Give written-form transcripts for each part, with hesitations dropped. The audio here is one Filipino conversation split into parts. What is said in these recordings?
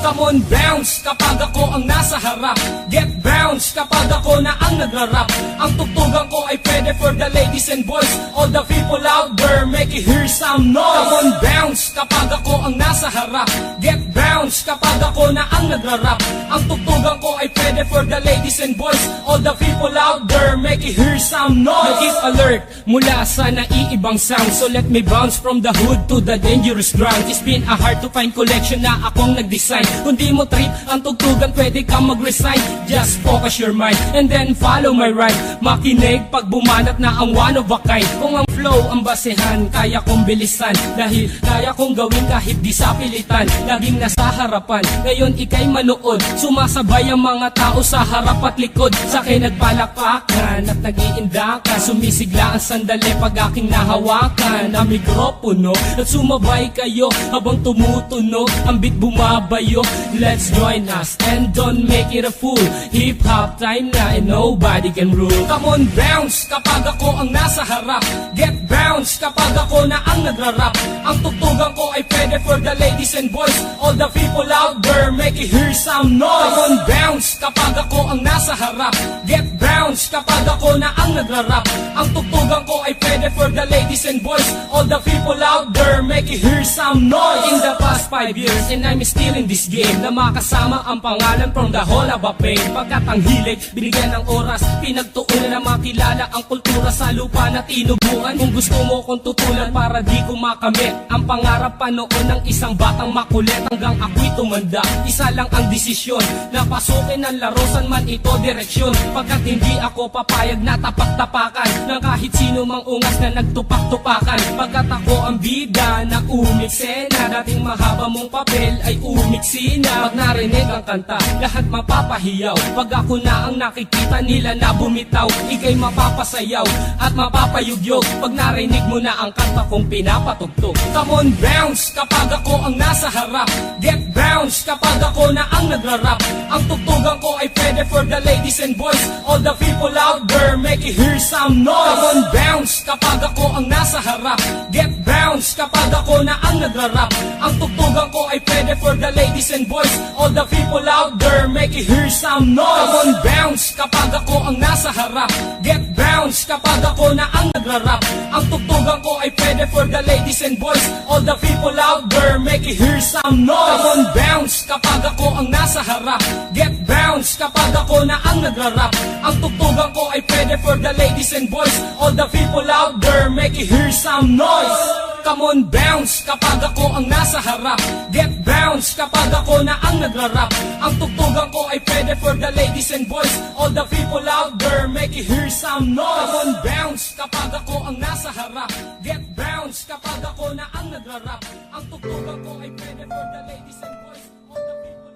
Come on, bounce kapag ako ang nasa harap. Get bounce kapag ako na ang nagrarap. Ang tugtugan ko ay pwede for the ladies and boys. All the people out there, make it hear some noise. Come on, bounce kapag ako ang nasa harap. Get bounce kapag ako na ang nagrarap. Ang tugtugan ko ay pwede for the ladies and boys. All the people out there, make it hear some noise. Keep alert mula sa naiibang sound. So let me bounce from the hood to the dangerous ground. It's been a hard to find collection na akong nag-design. Kung di mo trip ang tugtugan, pwede kang mag-resign. Just focus your mind and then follow my rhyme. Makinig pag bumanat na ang one of a kind. Kung ang flow ang basehan, kaya kong bilisan. Dahil kaya kong gawin kahit di sa pilitan. Laging nasa harapan, ngayon ikay manood. Sumasabay ang mga tao sa harap at likod. Sa akin nagpalakpakan at nag-iindakan. Sumisigla ang sandali pag aking nahawakan ang mikropono. At sumabay kayo habang tumutunog ang beat bumabayo. Let's join us and don't make it a fool. Hip-hop time na and nobody can rule. Come on, bounce kapag ako ang nasa harap. Get bounce kapag ako na ang nagrarap. Ang tugtugan ko ay pwede for the ladies and boys. All the people out there, make it hear some noise. Come on, bounce kapag ako ang nasa harap. Get bounce kapag ako na ang nagrarap. Ang tugtugan ko ay pwede for the ladies and boys. All the people out there, make it hear some noise. In the past 5 years and I'm still in this game, na makasama ang pangalan from the whole of a pain. Pagkat ang hilig, binigyan ng oras, pinagtuunan na makilala ang kultura sa lupa na tinubuan. Kung gusto mo kong tutulan para di ko makamit ang pangarap pa noon ng isang batang makulit. Hanggang ako'y tumanda, isa lang ang desisyon, na pasukin ang larosan man ito direksyon. Pagkat hindi ako papayag na tapak-tapakan ng kahit sino mang ungas na nagtupak-tupakan. Pagkat ako ang bida na umiksena, dating mahaba mong papel ay umiksi na. Pag narinig ang kanta, lahat mapapahiyaw. Pag ako na ang nakikita nila na bumitaw, ikay mapapasayaw at mapapayugyog. Pag narinig mo na ang kanta kong pinapatugtog. Come on, bounce kapag ako ang nasa harap. Get bounce kapag ako na ang nagrarap. Ang tugtugan ko ay pwede for the ladies and boys. All the people out there, make it hear some noise. Come on, bounce kapag ako ang nasa harap. Get bounce kapag ako na ang nagrarap. Ang tugtugan ko ay pwede for the ladies and boys. All the people out there, make it hear some noise. Come on, bounce kapag ako ang nasa harap. Get bounce kapag ako na ang nagrarap. Ang tugtugan ko ay pwede for the ladies and boys. All the people out there, make it hear some noise. Come on, bounce kapag ako ang nasa harap. Get bounce kapag ako na ang nagrarap. Ang tugtugan ko ay pwede for the ladies and boys. All the people out there, make it hear some noise. Come on, bounce kapag ako ang nasa harap. Get bounce kapag ako na ang nagrarap. Ang tugtugan ko ay pwede for the ladies and boys. All the people out there, make it hear some noise. Come on, bounce kapag ako ang nasa harap. Get bounce kapag ako na ang nagrarap. Ang tugtugan ko ay pwede for the ladies and boys. All the people.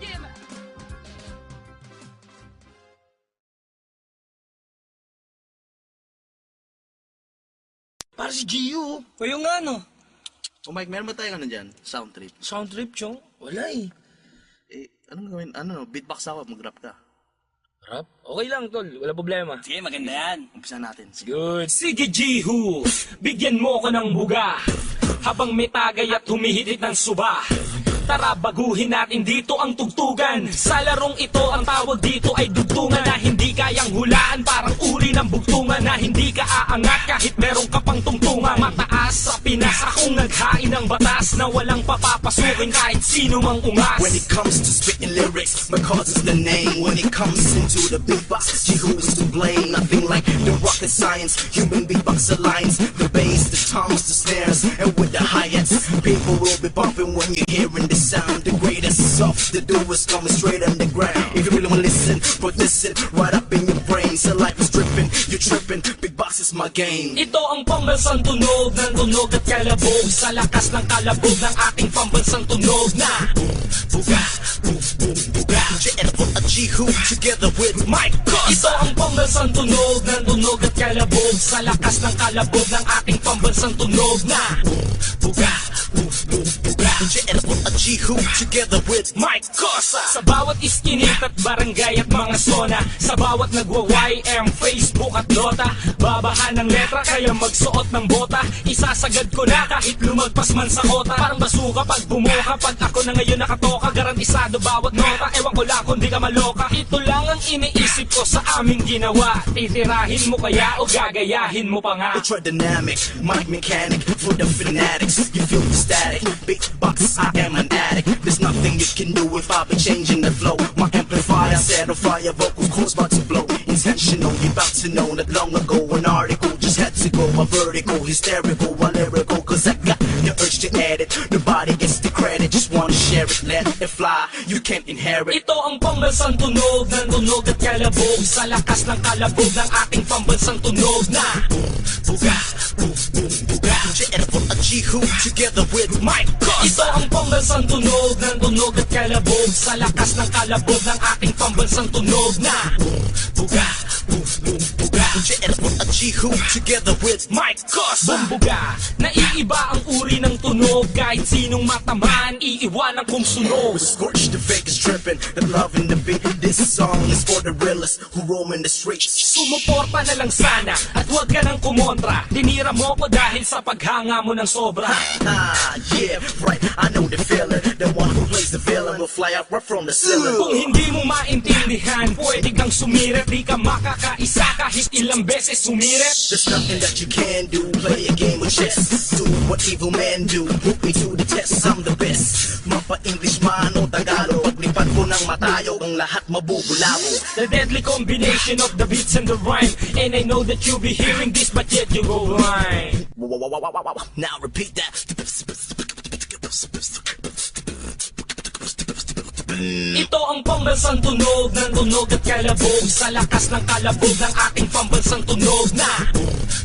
Yeah, man. Para si Gio. O yung ano? O Mike, meron ba tayong ano dyan? Sound trip. Sound trip, chong? Wala eh. Anong gawin? Ano, beatbox ako, mag-rap ka. Rap? Okay lang, tol. Wala problema. Sige, maganda yan. Umpisa natin. Sige. Good. Sige, Jihu, bigyan mo ko ng buga habang may tagay at humihitit ng suba. Tara, baguhin natin dito ang tugtugan. Sa larong ito, ang tawag dito ay dugtungan na hindi kayang hulaan. Parang uri ng bugtungan na hindi ka aangat kahit meron ka pang tungtungan. Mataas sa Pinas, akong naghain ng batas na walang papapasukin kahit sino mang ungas. When it comes to spitting lyrics, my cause is the name. When it comes into the beatbox, Jihu is to blame. Nothing like the rocket science, human beatbox alliance. The bass, the toms, the snares, and with the hi-hats, people will be bumping when you're hearing this sound. The greatest soft to do is coming straight underground. If you really wanna listen, put this in right up in your brain. So life is dripping, you're tripping, big box is my game. Ito ang pambansang tunog ng tunog at kalabog. Sa lakas ng kalabog ng ating pambansang tunog na Buga, boom, boom, buga. General Jihu together with Mike Goss. ito ang pambansang tunog ng tunog at kalabog. Sa lakas ng kalabog ng ating pambansang tunog na Buga, boom, boom, buga. General G-Hoop together with Mike Cosa. Sa bawat iskinit at barangay at mga zona, sa bawat nagwa-YM, Facebook at Dota, babahan ng letra kaya magsuot ng bota. Isasagad ko na kahit lumagpas man sa kota. Parang basuka pag bumuka, pag ako na ngayon nakatoka, garantisado bawat nota. Ewan ko lang kung di ka maloka. Ito lang ang iniisip ko sa aming ginawa. Titirahin mo kaya o gagayahin mo pa nga? Ultra dynamic, mic mechanic for the fanatics. You feel the static, beatbox, I am an addict. There's nothing you can do if I be changing the flow. My amplifier set on fire, vocals cause about to blow. Intentional, you about to know that long ago an article just had to go a vertical, hysterical, a lyrical. Cause I got the urge to edit. Nobody gets the credit, just wanna share it, let it fly. You can't inherit. Ito ang pambansang tunog ng tunog at kalabog. Sa lakas ng kalabog ng ating pambansang tunog na Buga, boom, boom, buga. G-Hoop together with Mike Cosa. Ito ang pambansang tunog ng tunog at kalabog. Sa lakas ng kalabog ng ating pambansang tunog na Buga, boom, boom, buga. G-Hoop together with Mike Cosa. Bumbuga, naiiba ang uri ng tunog. Kahit sinong matamaan, iiwanan kong sunog. Scorch the fake is tripping, the love in the beat. This song is for the realists who roam in the streets. Sumuporta na lang sana at huwag ka nang kumontra. Dinira mo ko dahil sa paghanga mo ng sobra. Ah, yeah, right, I know the feeling. The one who plays the villain will fly out right from the ceiling. Kung hindi mo maintindihan, pwede kang sumirit. Di ka makakaisa kahit ilang beses sumirit. There's nothing that you can do, play a game of chess. Do what evil men do, put me to the test. I'm the best, mapa-English man o Tagalog. Paglipad ko ng matayo, ang lahat mabubulabo. The deadly combination of the beats and the rhyme. And I know that you'll be hearing this, but yet you go blind. Now repeat that. Ito ang pambansang tunog ng tunog at kalabog. Sa lakas ng kalabog ng ating pambansang tunog na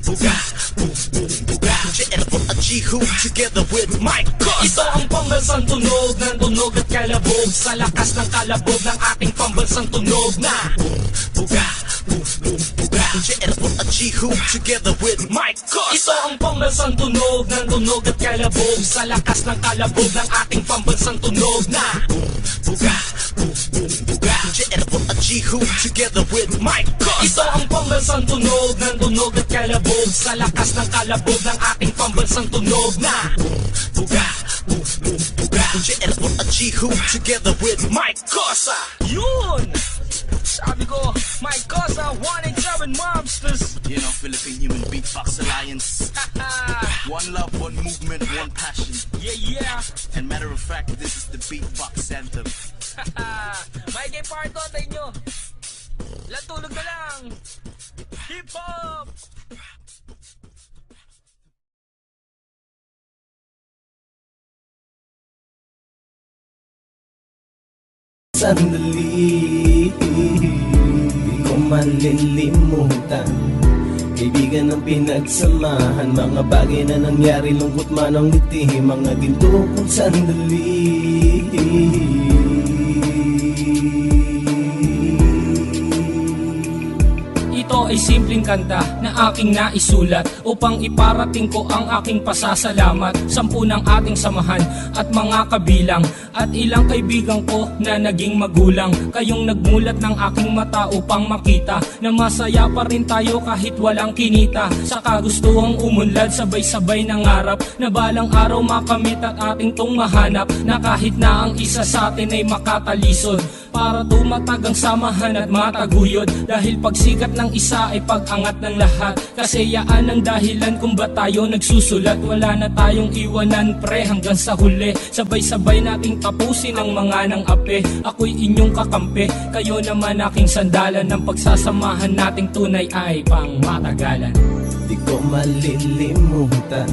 Buga, boom, boom, buga. G-Hoop together with Mike Cosa. Ito ang pambansang tunog ng tunog at kalabog. Sa lakas ng kalabog ng ating pambansang tunog na Buga, boom, boom, buga. G-Hoop together with Mike Cosa. Ito ang pambansang tunog ng tunog at kalabog. Sa lakas ng kalabog ng ating pambansang tunog na Buga, boom, boom, buga. G-Hoop together with Mike Cosa. Ito ang pambansang tunog ng tunog at kalabog. Sa lakas ng kalabog ng ating pambansang tunog na Buga, boom, boom, buga. G-Hoop together with Mike Cosa. Yun! Sabi ko, Mike Cosa, 187 Monsters. You know, Philippine Human Beatbox Alliance. One love, one movement, one passion. Yeah, yeah. And matter of fact, this is the Beatbox Anthem. May game part on tayo nyo. Latulog na lang. Hip hop! Sandali, di ko malilimutan. Kaibigan ng pinagsamahan, mga bagay na nangyari, lungkot man ang ngiti, mga ginto kong sandali. Ito ay simpleng kanta na aking naisulat upang iparating ko ang aking pasasalamat. 10 ng ating samahan at mga kabilang at ilang kaibigan ko na naging magulang. Kayong nagmulat ng aking mata upang makita na masaya pa rin tayo kahit walang kinita. Sa kagustuhang umunlad, sabay-sabay nangarap na balang araw makamit at ating tong mahanap, na kahit na ang isa sa atin ay makatalisod para tumatag ang samahan at mataguyod. Dahil pagsikat ng isa ay pag-angat ng lahat, kasi yaan ang dahilan kung ba't tayo nagsusulat. Wala na tayong iwanan pre hanggang sa huli, sabay-sabay nating tapusin ang mga nang ape. Ako'y inyong kakampi, kayo naman aking sandalan. Ng pagsasamahan nating tunay ay pang matagalan. Di ko malilimutan,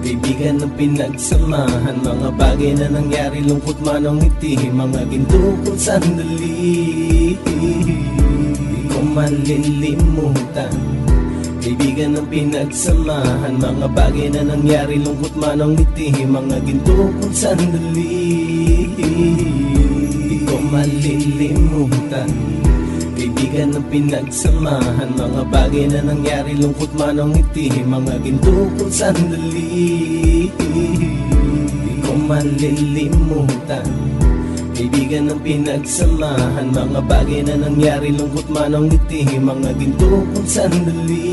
kaibigan ng pinagsamahan, mga bagay na nangyari, lungkot man ang ngiti, mga ginto kong sandali. Di ko malilimutan, kaibigan ng pinagsamahan, mga bagay na nangyari, lungkot man ang ngiti, mga ginto kong sandali. Di ko malilimutan, kaibigan ng pinagsamahan, mga bagay na nangyari, lungkot man ang ngiti, mga ginto kong sandali. Di ko malilimutan, kaibigan ng pinagsamahan, mga bagay na nangyari, lungkot man ang ngiti, mga ginto kong sandali.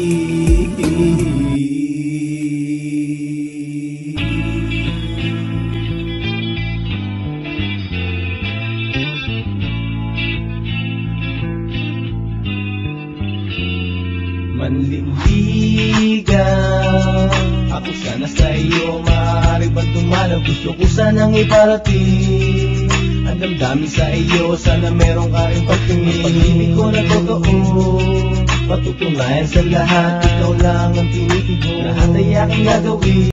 Manliligaw ako sana sa iyo, maaari bang dumalaw? Gusto ko sanang iparating ang damdamin sa iyo, sana meron ka rin pagtingin. Pag-ibig ko na totoo, patutunayan sa lahat, ikaw lang ang tinitibo. Lahat ay aking gagawin,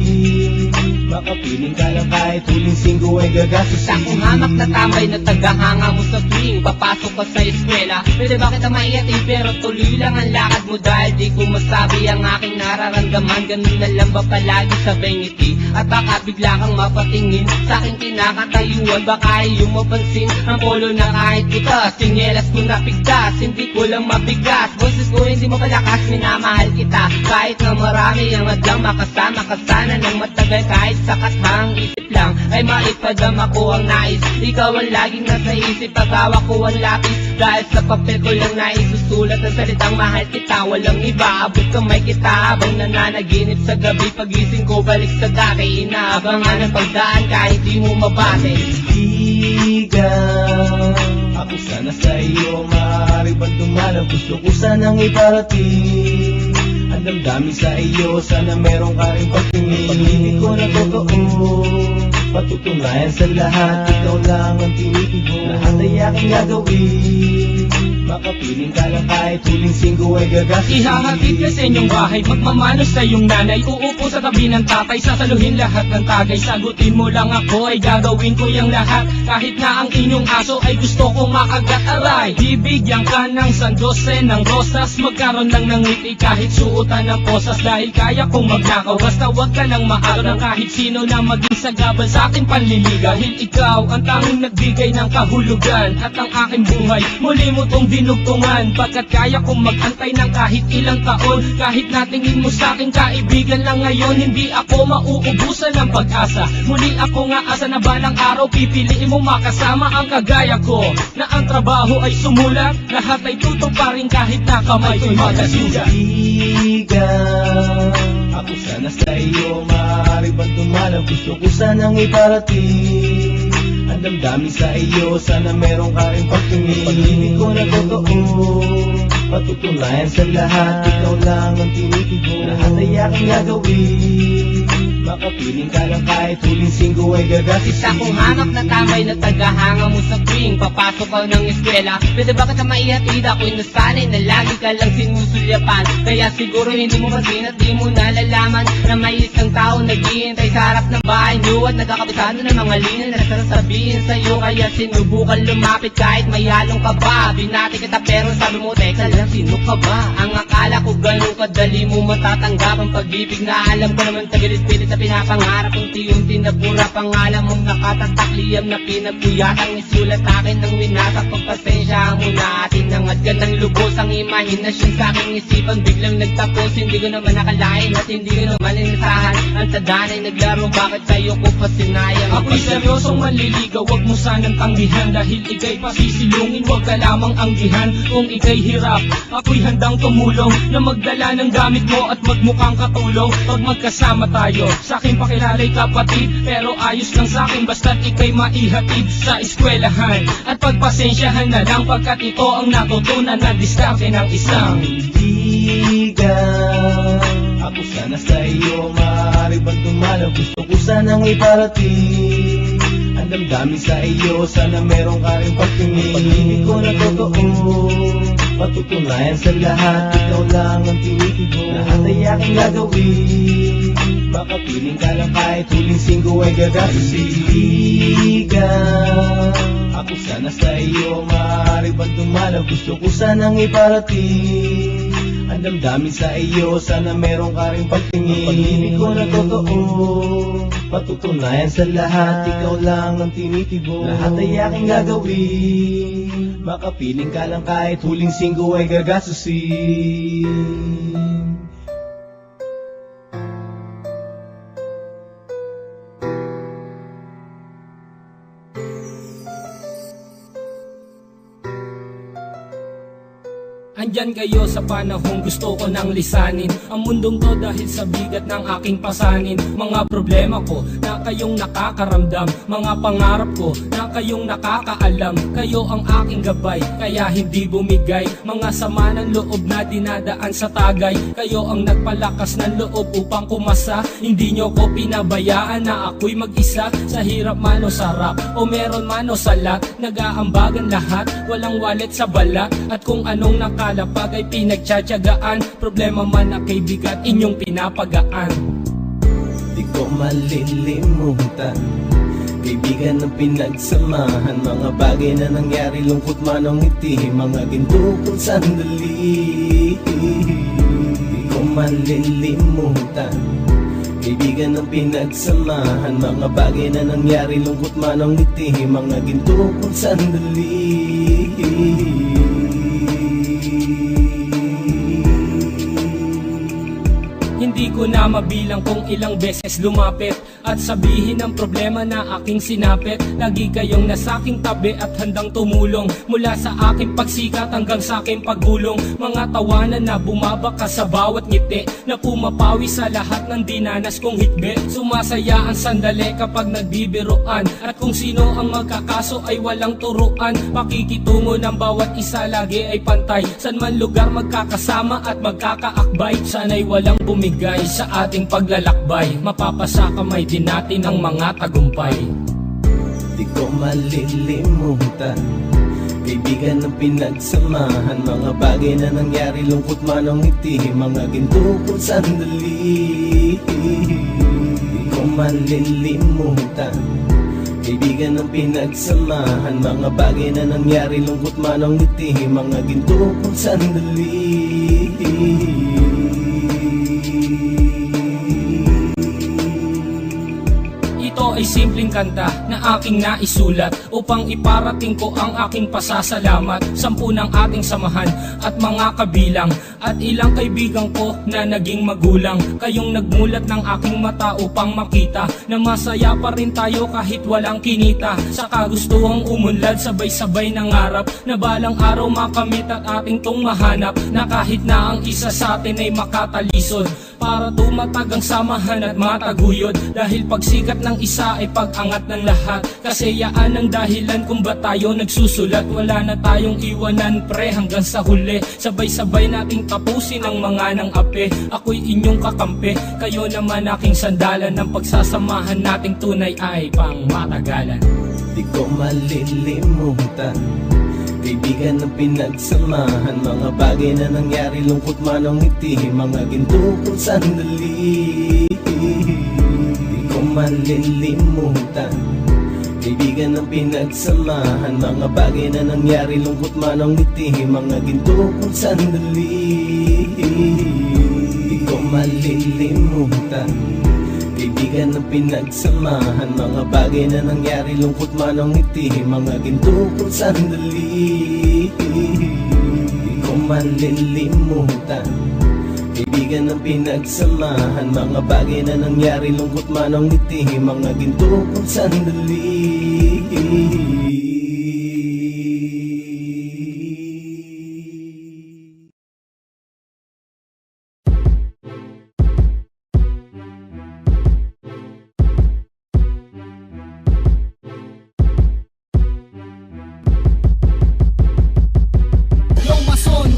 makapiling ka lang kahit huling singgo ay gagastusin. Sa kung hamak na tambay na tagahanga mo sa tuwing papasok ka sa eskwela. Pwede ba kita maiatid pero tuloy lang ang lakad mo, dahil di ko masabi ang aking nararamdaman. Ganun na lang ba palagi sa ngiti? At baka bigla kang mapatingin sa aking kinakatayuan, baka iyong mapansin ang polo na kahit butas, sinyelas ko napigtas, hindi ko lang mabigas. Boses ko hindi mo palakas, minamahal kita kahit na marami ang adlang makasama ka sana ng matagal. Kahit sa katang isip lang ay maipadama ko ang nais, ikaw ang laging nasa isip. Paghawa ko ang lapis, dahil sa papel ko lang naisusulat ang salitang mahal kita. Walang iba, abot kamay kita habang nananaginip sa gabi. Pagising ko balik sa dati, inaabangan ang pagdaan kahit di mo mabate. Kaibigan ako sana sa iyo, maaari bang dumalaw? Gusto ko sanang iparating ang damdamin sa iyo, sana meron ka rin pagtingin. Pag-ibig ko na totoo, patutunayan sa lahat, ikaw lang ang tinitibo. Lahat ay aking gagawin, makapiling ka lang kahit huling singgo ay gagastusin. Ihahatid ka sa inyong bahay, magmamano sa iyong nanay, uupo sa tabi ng tatay, sasaluhin lahat ng tagay. Sagutin mo lang ako ay gagawin ko yung lahat, kahit na ang inyong aso ay gusto kong makagat-aray. Bibigyan ka ng sandose ng rosas, magkaroon lang ng ngiti kahit suotan ng posas, dahil kaya kong magnakaw. Basta wag ka nang maaraw ng kahit sino na maging sagabal sa aking panliligaw. Dahil ikaw ang tanging nagbigay ng kahulugan, at ang aking buhay muli mo tong dinugtungan. Pagkat kaya kong magantay ng kahit ilang taon, kahit natingin mo sa aking kaibigan lang ngayon, hindi ako mauubusan ng pag-asa. Muli ako nga asa na balang araw pipiliin mo makasama ang kagaya ko, na ang trabaho ay sumulat, lahat ay tutuparin kahit na kamay ko'y magasugat. Kaibigan ako sana sa iyo, maaari bang dumalaw? Gusto ko sanang iparating ang damdamin sa iyo, sana meron ka rin pagtingin. Pag-ibig ko na totoo, patutunayan sa lahat, ikaw lang ang tinitibo. Lahat ay aking gagawin, makapiling ka lang kahit huling singgo ay gagastusin. Isa kong hamak na tambay na tagahanga mo sa tuwing papasok ka ng eskwela. Pwede ba kita maihatid? Ako'y nasanay na lagi ka lang sinusulyapan, kaya siguro hindi mo pansin at di mo nalalaman na may isang tao naghihintay sa harap ng bahay niyo, at nagkakabisado ng mga linya na nasasabihin sa'yo. Kaya sinubukan lumapit kahit may halong ka ba. Binati kita pero sabi mo, teka lang, sino ka ba? Ang akala ko ganun kadali mo matatanggap ang pag-ibig na alam ko naman tagilit-pilit na pinapangarap. Unti-unti na pura pangalan mong nakatatakliam na pinagpuyatang isulat akin ng winasak. Pagpasensya mo na atin ang adgan ng lubos ang imahinasyon sa aking isipan, biglang nagtapos. Hindi ko naman nakalain at hindi ko naman inasahan ang tadanay naglaro, bakit sa'yo ko pa sinayang. Ako'y seryosong manliligaw, wag mo sanang tanggihan, dahil ika'y pasisilungin, wag ka lamang anggihan. Kung ika'y hirap, ako'y handang tumulong na magdala ng gamit mo at magmukhang katulong. Pag magkasama tayo, sa'king pakilalay kapatid, pero ayos lang sa'kin basta't ika'y maihatid sa eskwelahan. At pagpasensyahan na lang pagkat ito ang natutunan na diskarte ng isang kaibigan. Ako sana sa iyo, maaari bang dumalaw? Gusto ko sanang iparating ang damdamin sa iyo, sana meron ka rin pagtingin. Pag-ibig ko na totoo, patutunayan sa lahat, ikaw lang ang tinitibo. Lahat ay aking gagawin, makapiling ka lang kahit huling singgo ay gagastusin. Kaibigan ako sana sa iyo, maaari bang dumalaw? Gusto ko sanang iparating ang damdamin sa iyo, sana meron ka rin pagtingin. Pag-ibig ko na totoo, patutunayan sa lahat, ikaw lang ang tinitibo. Lahat ay aking gagawin, makapiling ka lang kahit huling singgo ay gagastusin. Andyan kayo sa panahong gusto ko nang lisanin ang mundong to dahil sa bigat ng aking pasanin. Mga problema ko na kayong nakakaramdam, mga pangarap ko na kayong nakakaalam. Kayo ang aking gabay, kaya hindi bumigay. Mga sama ng loob na dinadaan sa tagay, kayo ang nagpalakas ng loob upang kumasa. Hindi nyo ko pinabayaan na ako'y mag-isa. Sa hirap man o sarap, o meron man o salat, nag-aambagan lahat, walang walet sa balat. At kung anong nakalapag ay pinagtsatsagaan, problema man na kay bigat inyong pinapagaan. Di ko malilimutan, kaibigan ng pinagsamahan, mga bagay na nangyari, lungkot man o ngiti, mga ginto kong sandali. Di ko malilimutan, kaibigan ng pinagsamahan, mga bagay na nangyari, lungkot man o ngiti, mga ginto kong sandali. Hindi ko na mabilang kung ilang beses lumapit at sabihin ang problema na aking sinapit. Lagi kayong nasa aking tabi at handang tumulong, mula sa aking pagsikat hanggang sa aking paggulong. Mga tawanan na bumabaka sa bawat ngiti, na pumapawi sa lahat ng dinanas kong hikbi. Sumasaya ang sandali kapag nagbibiruan, at kung sino ang magkakaso ay walang turuan. Pakikitungo ng bawat isa lagi ay pantay, san man lugar magkakasama at magkakaakbay. Sana'y walang bumigay sa ating paglalakbay, mapapasa kamay din natin ang mga tagumpay. Di ko malilimutan, kaibigan ng pinagsamahan, mga bagay na nangyari, lungkot man o ngiti, mga ginto kong sandali. Di ko malilimutan, kaibigan ng pinagsamahan, mga bagay na nangyari, lungkot man o ngiti, mga ginto kong sandali. Ito ay simpleng kanta na aking naisulat upang iparating ko ang aking pasasalamat. 10 ng ating samahan at mga kabilang, at ilang kaibigan ko na naging magulang. Kayong nagmulat ng aking mata upang makita na masaya pa rin tayo kahit walang kinita. Sa kagustuhang umunlad, sabay-sabay nangarap na balang araw makamit at ating tong mahanap, na kahit na ang isa sa atin ay makatalisod, para tumatag ang samahan at mataguyod. Dahil pagsikat ng isa ay pag-angat ng lahat, kasi yaan ang dahilan kung ba't tayo nagsusulat. Wala na tayong iwanan pre hanggang sa huli, sabay-sabay nating tapusin ang mga ng ape. Ako'y inyong kakampi, kayo naman aking sandalan, ng pagsasamahan nating tunay ay pang matagalan. Di ko malilimutan, kaibigan ng pinagsamahan, mga bagay na nangyari, lungkot man o ngiti, mga ginto kong sandali. Di ko malilimutan, kaibigan ng pinagsamahan, mga bagay na nangyari, lungkot man o ngiti, mga ginto kong sandali. Di ko malilimutan, kaibigan ng pinagsamahan, mga bagay na nangyari, lungkot man o ngiti, mga ginto kong sandali. Di ko malilimutan, kaibigan ng pinagsamahan, mga bagay na nangyari, lungkot man o ngiti, mga ginto kong sandali.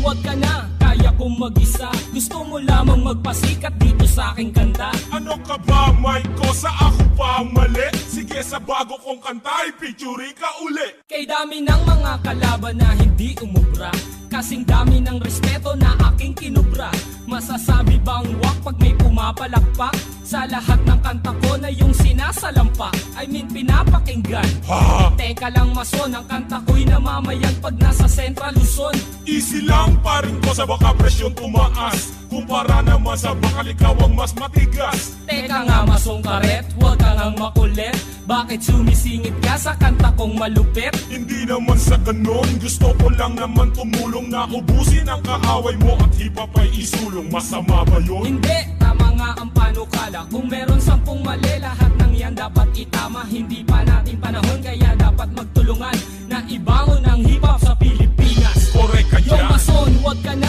Huwag ka na, kaya kong mag-isa. Gusto mo lamang magpasikat dito sa aking kanta. Ano ka ba, Mike ko? Sa ako pa ang mali? Sige, sa bago kong kanta, i-picture ka uli. Kay dami ng mga kalaban na hindi umubra, kasing dami ng respeto na aking kinubra. Masasabi bang wak pag may pumapalakpak? Sa lahat ng kanta ko na yung sinasalampa, I mean pinapakinggan. Ha? Teka lang mason, ang kanta ko'y namamayan pag nasa Central Luzon. Easy lang pa rin ko, sa baka presyon tumaas. Kumpara naman sa bakal, ikaw ang mas matigas. Teka nga masong karet, huwag ka ngang makulit. Bakit sumisingit ka sa kanta kong malupit? Hindi naman sa ganon, gusto ko lang naman tumulong na ubusin ang kaaway mo at hip-hop ay isulong. Masama ba yun? Hindi, tama nga ang panukala. Kung meron 10 mali, lahat ng yan dapat itama. Hindi pa natin panahon, kaya dapat magtulungan na ibangon ang hip-hop sa Pilipinas. Correct ka Yung dyan. mason, huwag ka na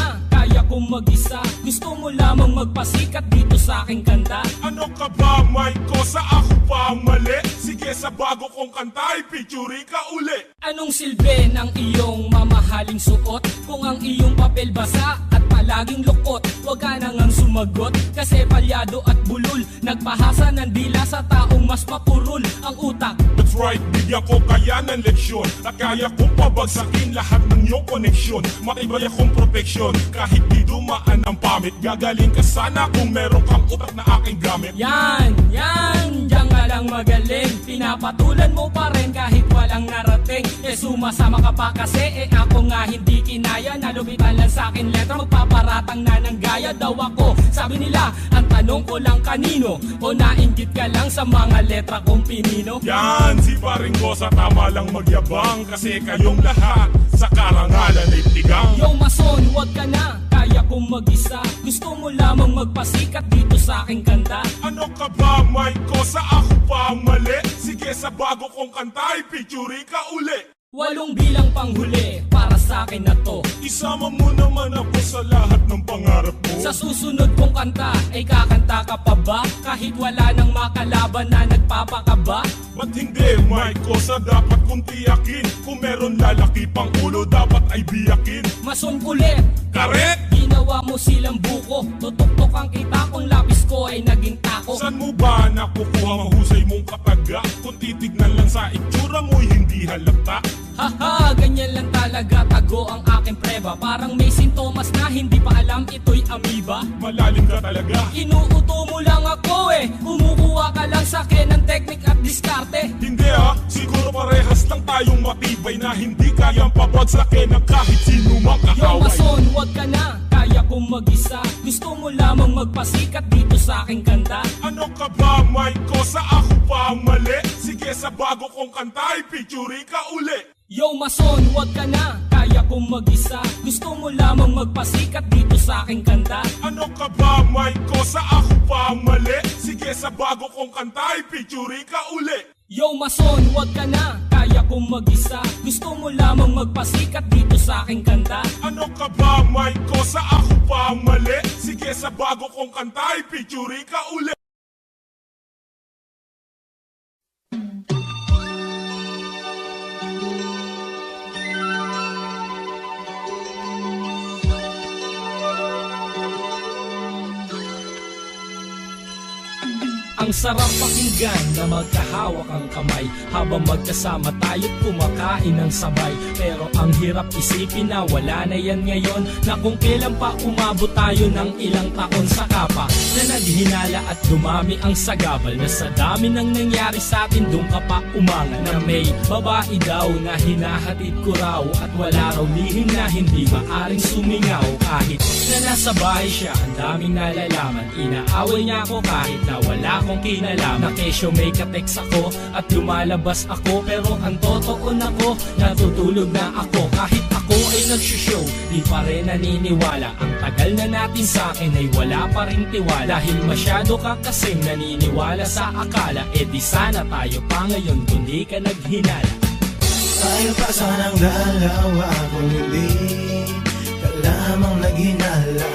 magpasikat dito sa aking kanta. Ano ka ba, Mike? Ko sa ako pa ang mali? Sige, sa bago kong kanta ay picture ka uli. Anong silbi ng iyong mamahaling suot? Kung ang iyong papel basa at palaging lukot, huwag ka nang sumagot, kasi palyado at bulol. Nagpahasa ng dila sa taong mas mapurol ang utak. That's right, bigyan ko kaya ng leksyon at kaya kong pabagsakin lahat ng iyong koneksyon. Matibay akong proteksyon kahit di dumaan ang pamit. Gagaling ka sana kung meron kang utak na aking gamit. Yan, diyan ka lang magaling. Pinapatulan mo pa rin kahit walang narating. Sumasama ka pa kasi ako nga hindi kinaya. Nalubitan lang sa akin letra, magpaparatang na ng gaya daw ako. Sabi nila, ang tanong ko lang kanino, o nainggit ka lang sa mga letra kong pinino? Yan, si paring ko sa tama lang magyabang, kasi kayong lahat sa karangalan ay tigang. Yo mason, wag ka na, kaya kong mag-isa. Gusto mo lamang magpasikat dito sa aking kanta. Ano ka ba, Mike? Ko sa ako pa ang mali? Sige, sa bago kong kanta ay picture ka uli. 8 bilang panghuli para sa akin na to. Isama mo naman ako sa lahat ng pangarap mo. Sa susunod kong kanta ay kakanta ka pa ba? Kahit wala nang makalaban na nagpapakaba? Ba't hindi, Mike? Ko sa dapat kong tiyakin. Kung meron lalaki pang ulo, dapat ay biyakin. Mason kulit, Karet! ginawa mo silang buko. Tutuktok ang kita kung lapis ko ay naging tako. Saan mo ba nakukuha mahusay mong kataga? Kung titignan lang sa itsura mo'y hindi halata. Haha, ganyan lang talaga, tago ang aking preba. Parang may sintomas na hindi pa alam ito'y amoeba. Malalim ka talaga. Inuuto mo lang ako kumukuha ka lang sa akin ng teknik at diskarte. Hindi siguro parehas lang tayong matibay na hindi kayang pabagsakin ng kahit sino mang Yo kakaway. mason, wag ka na, kaya kong mag-isa. Gusto mo lamang magpasikat dito sa aking kanta. Ano ka ba, Mike? Ko sa ako pa ang mali? Sige, sa bago kong kanta ay picture ka uli. Yo mason, wag ka na, kaya kong mag-isa. Gusto mo lamang magpasikat dito sa aking kanta. Ano ka ba, Mike? Ko sa ako pa ang mali? Sige, sa bago kong kanta ay picture ka uli. Yo mason, wag ka na, kaya kong mag-isa. Gusto mo lamang magpasikat dito sa aking kanta. Ano ka ba, Mike? Ko sa ako pa ang mali? Sige, sa bago kong kanta ay picture ka uli. Ang sarap pakinggan na magkahawak ang kamay habang magkasama tayo't kumakain ng sabay. Pero ang hirap isipin na wala na yan ngayon, na kung kailan pa umabot tayo ng ilang taon sa kapa na naghinala at dumami ang sagabal. Na sa dami ng nangyari sa atin doon ka pa umangal, na may babae daw na hinahatid ko raw at wala raw lihim na hindi maaring sumingaw. Kahit na nasa bahay siya, ang daming nalalaman. Inaaway niya ako kahit na wala akong kinalam. Na kesyo may kateks ako at lumalabas ako, pero ang totoo na ko, natutulog na ako. Kahit ako ay nagsushow, di pa rin naniniwala. Ang tagal na natin sa akin ay wala pa rin tiwala. Dahil masyado ka kasing naniniwala sa akala, di sana tayo pa ngayon kung di ka naghinala. Tayo pa sanang dalawa kung hindi ka lamang naghinala.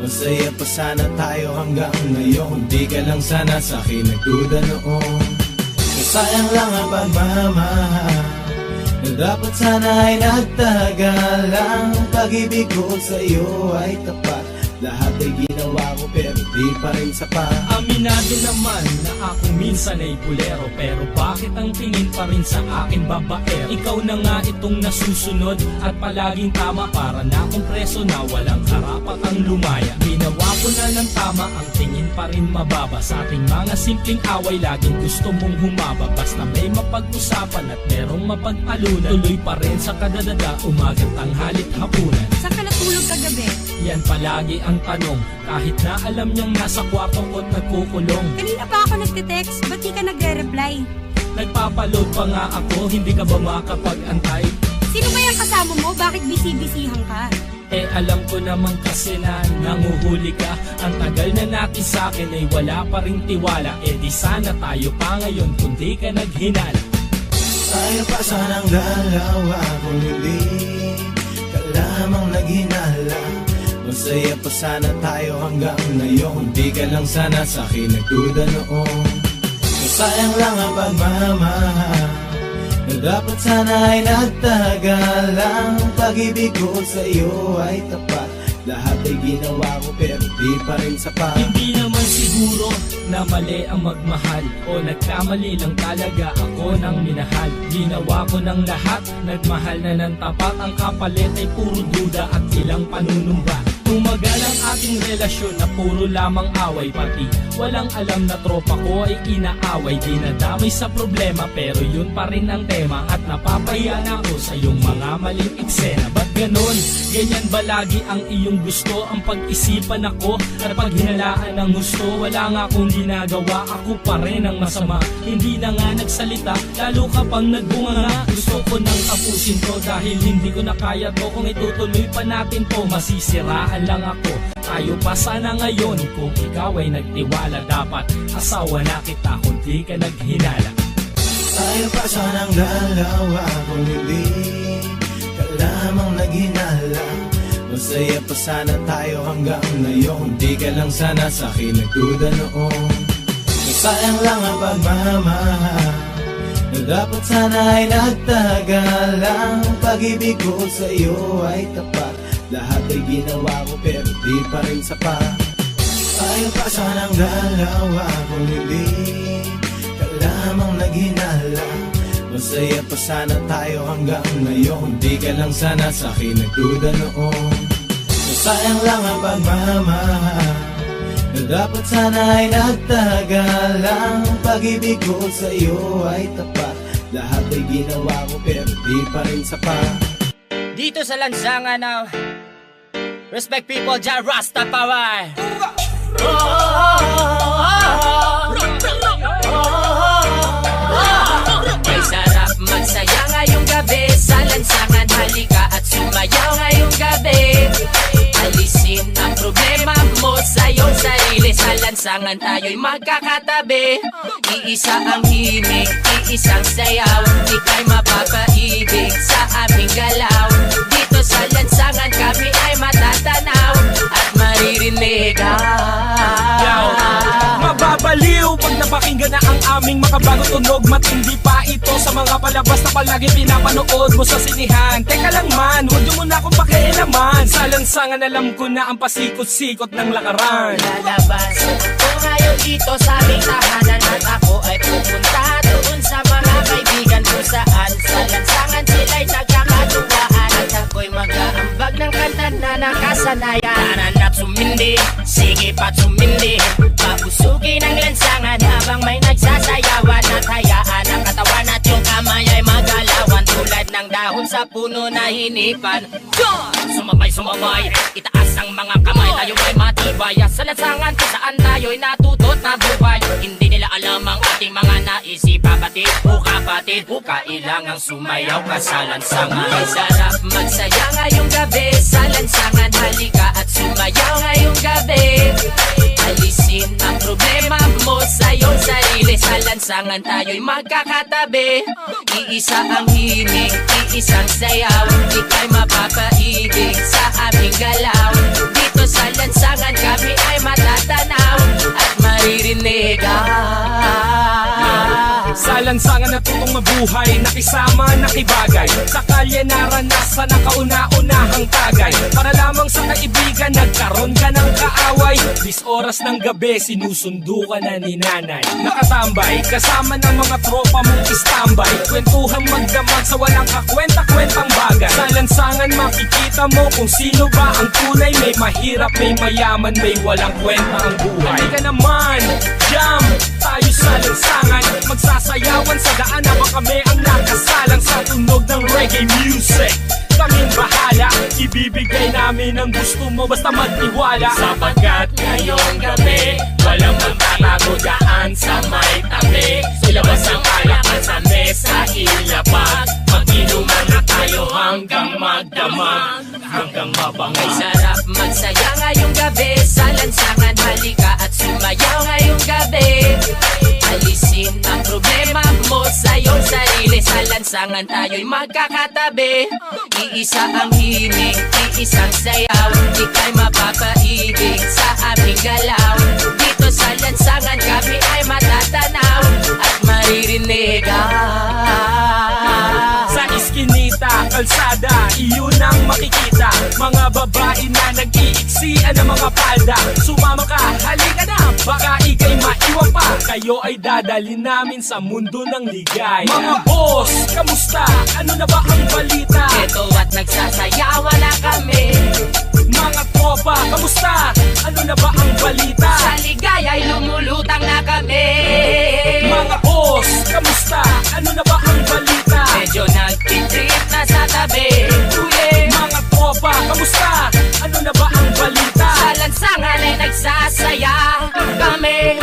Masaya pa sana tayo hanggang ngayon, kung di ka lang sana sa'kin nagduda noon. Sayang lang ang pagmamahal na dapat sana ay nagtagalang. Pag-ibig ko sa'yo ay tapat, lahat ay ginawa ko pero di pa rin sapat. Aminado naman na ako minsan ay bulero, pero bakit ang tingin pa rin sa akin babaero? Ikaw na nga itong nasusunod at palaging tama, para na akong preso na walang karapatang lumaya. Ginawa ko na ng tama, ang tingin pa rin mababa. Sa ating mga simpleng away laging gusto mong humaba. Basta may mapag-usapan at merong mapag-alunan, tuloy pa rin sa kadadada, umagang tanghalit hapunan. Saan ka natulog kagabi? Yan palagi ang tanong, kahit na alam niyang nasa kwarto ko't nagkukulong. Kanina pa ako nagtitext, ba't di ka nagre-reply? Nagpapaload pa nga ako, hindi ka ba makapag-antay? Sino ba yung kasama mo? Bakit busy-busyhan ka? Alam ko naman kasi na nanguhuli ka. Ang tagal na natin sa akin ay wala pa ring tiwala. Di sana tayo pa ngayon kung di ka naghinala. Tayo pa sanang dalawa kung hindi ka lamang naghinala. Masaya pa sana tayo hanggang ngayon. Di ka lang sana sa'kin nagduda noon. Sayang lang ang pagmamahal na dapat sana ay nagtagal lang. Pag-ibig ko sa'yo ay tapat. Lahat ay ginawa ko pero di pa rin sapat. Hindi naman siguro na mali ang magmahal, o nagkamali lang talaga ako ng minahal. Ginawa ko ng lahat, nagmahal na ng tapat. Ang kapalit ay puro duda at ilang panunumba. Tumagal ang ating relasyon na puro lamang away, pati walang alam na tropa ko ay inaaway. Dinadamay sa problema pero yun pa rin ang tema. At napapahiya na ako sa iyong mga maling eksena. Ba't ganon? Ganyan ba lagi ang iyong gusto? Ang pag-isipan ako at pag hinalaan ng gusto. Wala nga akong ginagawa, ako pa rin ang masama. Hindi na nga nagsalita, lalo ka pang nagbunga nga. Gusto ko nang tapusin to dahil hindi ko na kaya to. Kung itutuloy pa natin to, masisiraan lang ako. Tayo pa sana ngayon kung ikaw ay nagtiwala. Dapat asawa na kita kung di ka naghinala. Tayo pa sanang dalawa kung hindi ka lamang naghinala. Masaya pa sana tayo hanggang ngayon. Di ka lang sana sa'kin nagduda noon. Sayang lang ang pagmamahal na dapat sana ay nagtagal lang. Pag-ibig ko sa'yo ay tapat. Lahat ay ginawa ko pero di pa rin sapat. Tayo pa sanang dalawa kung hindi ka lamang naghinala. Masaya pa sana tayo hanggang ngayon. Di ka lang sana sa'kin nagduda noon. Sayang lang ang pagmamahal na dapat sana ay nagtagal lang. Pag-ibig ko sa'yo ay tapat. Lahat ay ginawa ko pero di pa rin sapat. Dito sa lansangan na Respect people, Jah Rastafari. May sarap magsaya ngayong gabi sa lansangan. Halika at sumayaw ngayong gabi. Alisin ang problema mo sa iyong sarili. Sa lansangan tayo'y magkakatabi. Iisa ang himig, iisang sayaw. Ika'y mapapaibig sa aming galaw. Dito sa lansangan kami ay matatanaw at maririnig. Mababaliw pag napakinggan na ang aming makabagong tunog. Matindi pa ito sa mga palabas na palagi pinapanood mo sa sinihan. Teka lang man, huwag niyo muna akong pakialaman. Sa lansangan alam ko na ang pasikot-sikot ng lakaran. Lalabas ko ngayon dito sa aming tahanan. At ako ay pupunta doon sa mga kaibigan ko saan sa lansangan sila'y nagkakatuwaan. At ako'y mag-aambag ng kanta na nakasanayan. Tanan at sumindi, sige pa't sumindi. Pausugin ang lansangan habang may nagsasayawan. At hayaan ang katawan at yung kamay ay magalawan. Tulad ng dahon sa puno na hinipan. Sumabay, itaas ang mga kamay. Tayo ay matibay sa lansangan kung saan tayo'y natutot na buhay. Hindi nila alam ang ating mga naisipa. Batid o kapatid o kailangang sumayaw ka sa lansangan. May sarap magsaya ngayong gabi sa lansangan. Halika at sumayaw ngayong gabi. Alisin ang problema mo sa iyong sarili. Sa lansangan tayo'y magkakatabi. Iisa ang himig, iisang sayaw. Ika'y mapapaibig sa aming galaw. Dito sa lansangan kami ay matatanaw at maririnig. Sa lansangan natutong mabuhay, nakisama, nakibagay. Sa kalye naranasan ang kauna-unahang tagay. Para lamang sa kaibigan, nagkaroon ka ng kaaway. 10 oras ng gabi, sinusundo ka na ni nanay. Nakatambay, kasama ng mga tropa mong istambay. Kwentuhang magdamag sa walang kakwenta-kwentang bagay. Sa lansangan makikita mo kung sino ba ang tunay. May mahirap, may mayaman, may walang kwenta ang buhay. Halika naman, jam tayo sa lansangan. Magsasayawan sa daan habang kami ang nakasalang sa tunog ng reggae music. Kaming bahala, ibibigay namin ang gusto mo basta magtiwala. Sapagkat ngayong gabi, walang magtatago daan sa may tabi. Ilabas ang alakan sa mesa, ilapag. Mag-inuman na tayo hanggang magdamag, hanggang mabangay. Sarap magsaya ngayong gabi sa lansangan. Halika at sumayaw ngayong gabi. Alisin ang problema mo sa iyong sarili. Sa lansangan lansangan tayo'y magkakatabi. Iisa ang himig, iisang sayaw, ika'y mapapaibig sa aming galaw. Dito sa lansangan kami ay matatanaw at maririnig. Sa iskinita, kalsada, iyon ang makikita. Mga babae na nag-iiksian ng mga palda. Sumama ka, halika na, baka ika'y maiwan pa. Kayo ay dadalhin namin sa mundo ng ligay. Mga boss, kamusta? Ano na ba ang balita? Eto at nagsasayawan na kami. Mga tropa, kamusta? Ano na ba ang balita? Sa ligay ay lumulutang na kami. Mga boss, kamusta? Ano na ba ang balita? Medyo nagtitrip na sa tabi. Mga tropa, kamusta? Ano na ba ang balita? Sa lansangan ay nagsasaya kami.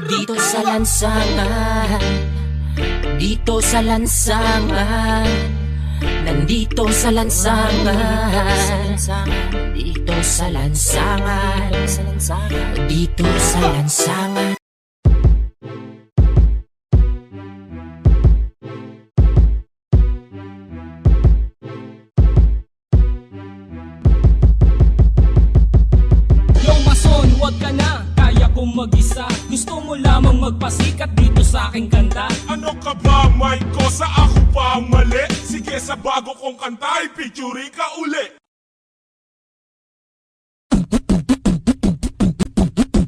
Dito sa lansangan, dito sa lansangan, nandito sa lansangan, dito sa lansangan, dito sa lansangan. Yo mason, wag ka na, kaya kong mag-isa. Gusto mo lamang magpasikat dito sa aking kanta. Ano ka ba, may kosa? Ako pa ang mali? Sige, sa bago kong kanta, ipicture ka uli.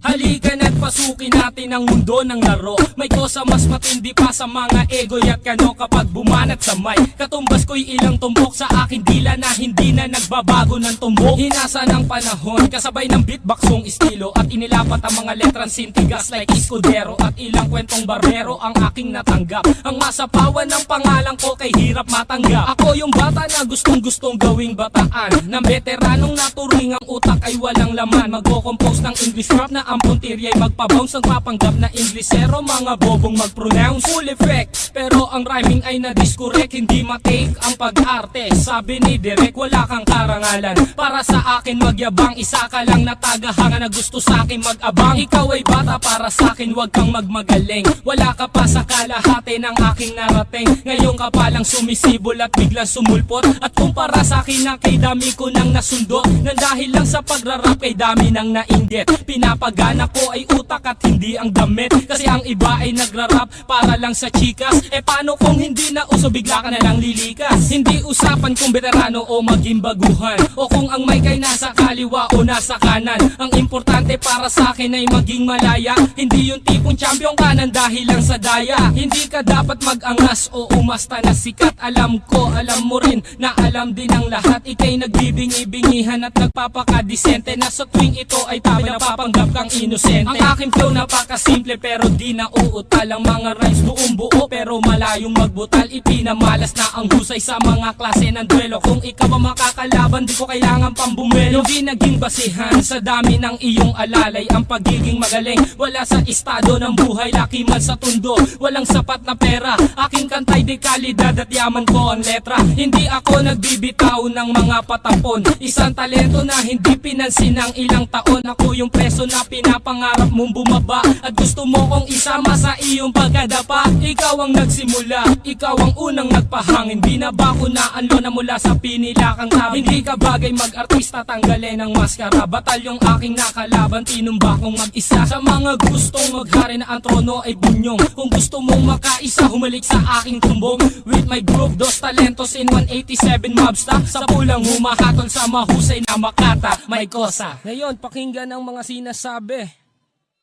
Halika na't pasukin natin ang mundo ng laro. May kosa mas matindi pa sa mga ego at kano kapag bumanat sa mic. Katumbas ko'y ilang tumbok sa aking dila na hindi na nagbabago ng tumbok. Hinasa ng panahon, kasabay ng beatboxong estilo at inilapat ang mga letrang sintigas like Escudero at ilang kwentong barbero ang aking natanggap. Ang masapawan ng pangalan ko kay hirap matanggap. Ako yung bata na gustong gawing bataan, ng veteranong naturing ang utak ay walang laman. Magko-compose ng English rap na ang puntirya ay magpabounce. Ang papanggap na Inglesero, mga bobong mag-pronounce. Full effect, pero ang rhyming ay na-discorrect. Hindi matake ang pag-arte. Sabi ni Derek, wala kang karangalan para sa akin magyabang. Isa ka lang na tagahanga na gusto sa akin mag-abang. Ikaw ay bata para sa akin, wag kang magmagaling. Wala ka pa sa kalahati ng aking narating. Ngayon ka palang sumisibol at biglang sumulpot. At kumpara sa akin na kay dami ko nang nasundo. Nang dahil lang sa pagrarap kay dami nang nainggit. Pinapagana ko ay utak at hindi ang damit. Kasi ang iba ay nagrarap para lang sa chikas. E paano kung hindi na uso, bigla ka na lang lilikas. Hindi usapan kung veterano o maging baguhan, o kung ang mic ay nasa kaliwa o nasa kanan. Ang importante para sa akin ay maging malaya. Hindi yung tipong champion ka nang dahil lang sa daya. Hindi ka dapat mag-angas o umasta na sikat. Alam ko, alam mo rin na alam din ang lahat. Ika'y nagbibingi-bingihan at nagpapakadisente na sa tuwing ito ay tabi napapanggap kang inosente. Ang aking flow napakasimple pero di na uutal. Ang mga rhymes buong buo pero malayong magbutal. Ipinamalas na ang husay sa mga klase ng duelo. Kung ikaw ang makakalaban, di ko kailangan pang bumelo. Hindi naging basihan sa dami ng iyong alalay ang pagiging magaling. Wala sa estado ng buhay, laki man sa tundo. Walang sapat na pera, aking kantay di kalidad at yaman ko ang letra. Hindi ako nagbibitaw ng mga patapon. Isang talento na hindi pinansin ng ilang taon. Ako yung preso na pinapangarap mong bumaba at gusto mo kong isama sa iyong pagkadapa. Ikaw ang nagsimula, ikaw ang unang nagpahangin. Di na ba ko naanlo na mula sa pinilakang tabi? Hindi ka bagay mag-artista, tanggalin ang maskara. Batalyong aking nakalaban, tinumba kong mag-isa. Sa mga gustong maghari na ang trono ay bunyong. Kung gusto mong makaisa, humalik sa aking tumbong. With my group, dos talentos in 187 mobsta. Sa pulang humahatol sa mahusay na makata. May kosa. Ngayon, pakinggan ang mga sinasabi.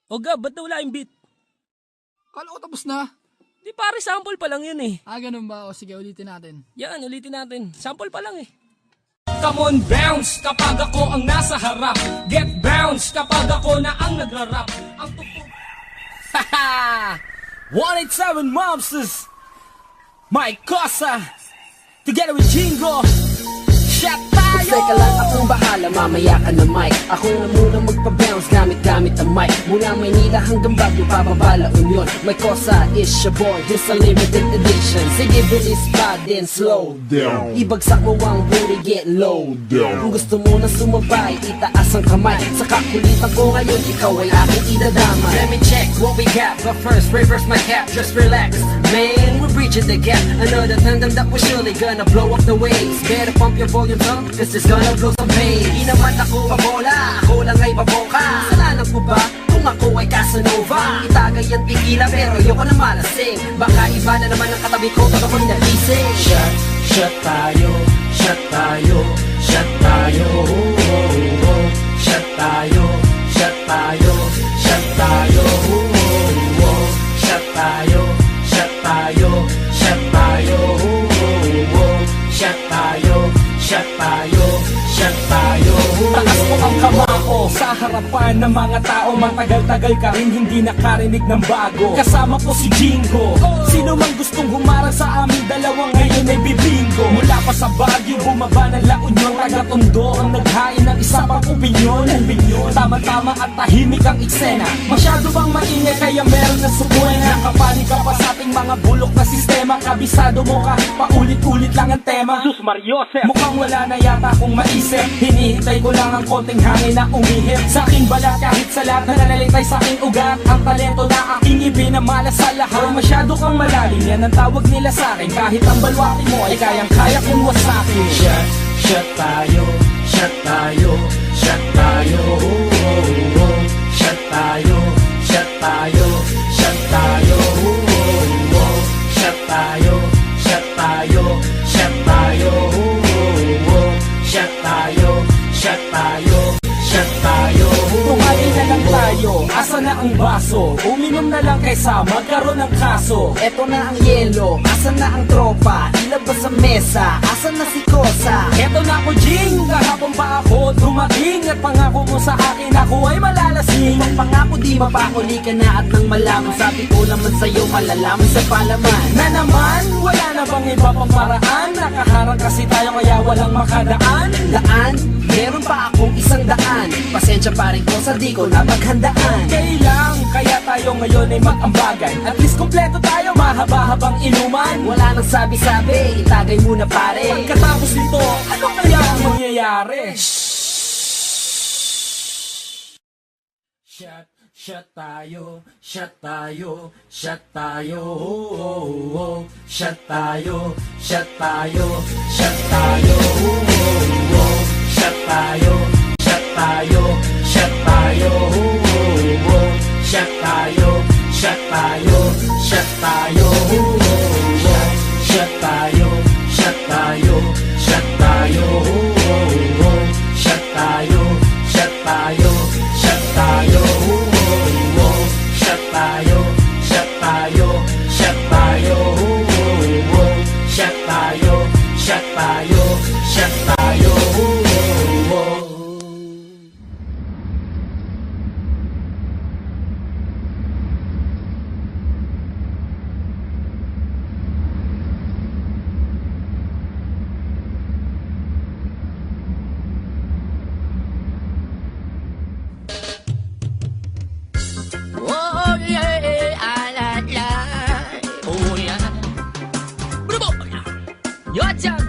O Gab, ba't wala yung beat? Kala ko tapos na. Di pare, sample pa lang yun eh. Ganun ba? O sige, ulitin natin. Yan, ulitin natin. Sample pa lang eh. Come on, bounce kapag ako ang nasa harap. Get bounce kapag ako na ang nagrarap. Ang tugtog. Haha! 187 Mobsters! My Cosa! Together with Jingo! Shot tayo! Teka lang, akong bahala, mamaya ka na mic. Ako na muna magpa-bounce gamit ang mic. Mula Maynila hanggang Baguio, pababa La Union. May kosa is your boy, this a limited edition. Sige bilis pa din, slow down. Ibagsak mo ang booty, get low down. Kung gusto mo na sumabay, itaas ang kamay. Sa kakulitan ko ngayon, ikaw ay aking idadamay. Let me check what we got, but first reverse my cap, just relax. Man, we're bridging the gap. Another tandem that we're surely gonna blow up the waves. Better pump your volume up, cause it's gonna blow some pain. Di naman ako pabola, ako lang ay baboka. Kasalanan ko ba kung ako ay Casanova? Itagay ang tequila pero ayoko na malasing. Baka iba na naman ang katabi ko pag ako'y nagising. Shot tayo, shot tayo, shot tayo. Shot tayo, shot tayo, shot tayo. Shot tayo, shot tayo, shot tayo. Shot tayo, shot tayo, shot tayo. Taas mo ang kamao sa harapan ng mga tao. Matagal-tagal ka rin hindi nakarinig ng bago. Kasama ko si Jingo. Sino man gustong humarang sa aming dalawa ngayon ay bibingo. Mula pa sa Baguio, bumaba ng La Union, taga-Tondo ang naghain ng isa pang opinyon. Tama-tama at tahimik ang eksena. Masyado bang maingay kaya meron na subuena? Nakapanig ka pa sa ating mga bulok na sistema. Kabisado mo kahit paulit-ulit lang ang tema. Sus Mariosep, mukhang wala na yata akong maisip. Hinihintay ko lang ang konting hangin na umihip sa aking balat, kahit sa lahat na nalalitay sa aking ugat. Ang talento na aking ibinamala sa lahat. Masyado kang malalim, yan ang tawag nila sa akin. Kahit ang balwaki mo ay kayang-kaya kong wasakin. Shot tayo, shot tayo, shot tayo. Shot tayo, shot tayo, shot tayo. Shot tayo, shot tayo, shot tayo. Shot tayo, shot tayo, shot tayo. Tumayo na lang tayo, asa na ang baso? Uminom na lang kaysa magkaroon ng kaso. Eto na ang yelo, asa na ang tropa? Ilabas sa mesa, asa na si Kosa? Eto na ako Jing, kahapon pa ako dumating. At pangako mo sa akin ako ay malalasing. Pangako di mapakuli ka na at nang malaman. Sabi ko naman sa'yo malalaman sa palaman. Na naman, wala na bang iba pang paraan? Nakaharang kasi tayo kaya walang makadaan. Daan? Meron pa akong 100. Pasensya pa rin ko sa di ko napaghandaan. Okay lang, kaya tayo ngayon ay mag-ambagan. At least kompleto tayo, mahaba-habang inuman. Wala nang sabi-sabi, itagay muna pare. Pagkatapos nito, ano kaya ang mangyayari? Shot tayo, shot tayo, shot tayo. Shot tayo, shot tayo, shot tayo. Shot tayo, shot tayo, shot tayo. Shot tayo, shot tayo, shot tayo. Shot tayo, shot tayo, shot tayo. Shot tayo, shot tayo, shot tayo. Shot tayo, shot tayo, shot tayo. Shot tayo, shot tayo, shot tayo. Oh yeah, la la. Oh yeah. Your job,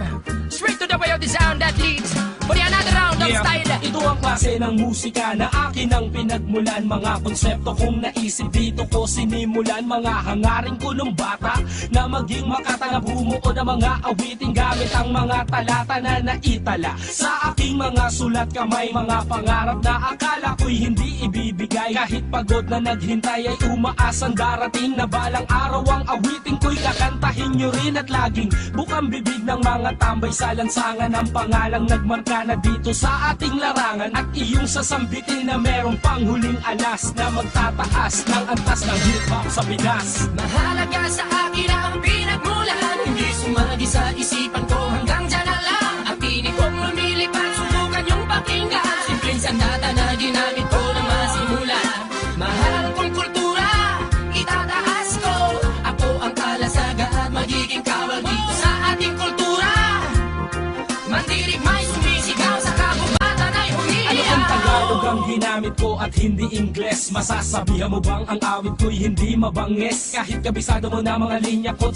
straight to the way of the sound that leads for the another round of style. Ito ang klase ng musika na akin ang pinagmulan. Mga konsepto kong naisip dito ko sinimulan. Mga hangarin ko nung bata na maging makatanggap, bumuo ng mga awiting gamit ang mga talata na naitala sa aking mga sulat kamay. Mga pangarap na akala ko'y hindi ibibigay. Kahit pagod na naghintay ay umaasang darating na balang araw ang awiting ko'y kakantahin nyo rin. At laging bukang bibig ng mga tambay sa lansangan ang pangalang nagmarka na dito sa ating larangan. At iyong sasambitin na merong panghuling alas na magtataas ng antas ng hip-hop sa Pinas. Mahalaga sa akin ang pinagmulan, hindi sumagi sa isipan ko hanggang dyan na lang. Ang tinig kong lumilipad, subukan yung pakinggan. Simpleng sandata na ginamit ko na masimula. Mahal kong kultura, itataas ko. Ako ang kalasaga at magiging kawal dito sa ating kultura. Mandirigmay sumisigaw sa Tagalog ang ginamit ko at hindi Ingles. Masasabihan mo bang ang awit ko'y hindi mabangis? Kahit kabisado mo na mga linya ko't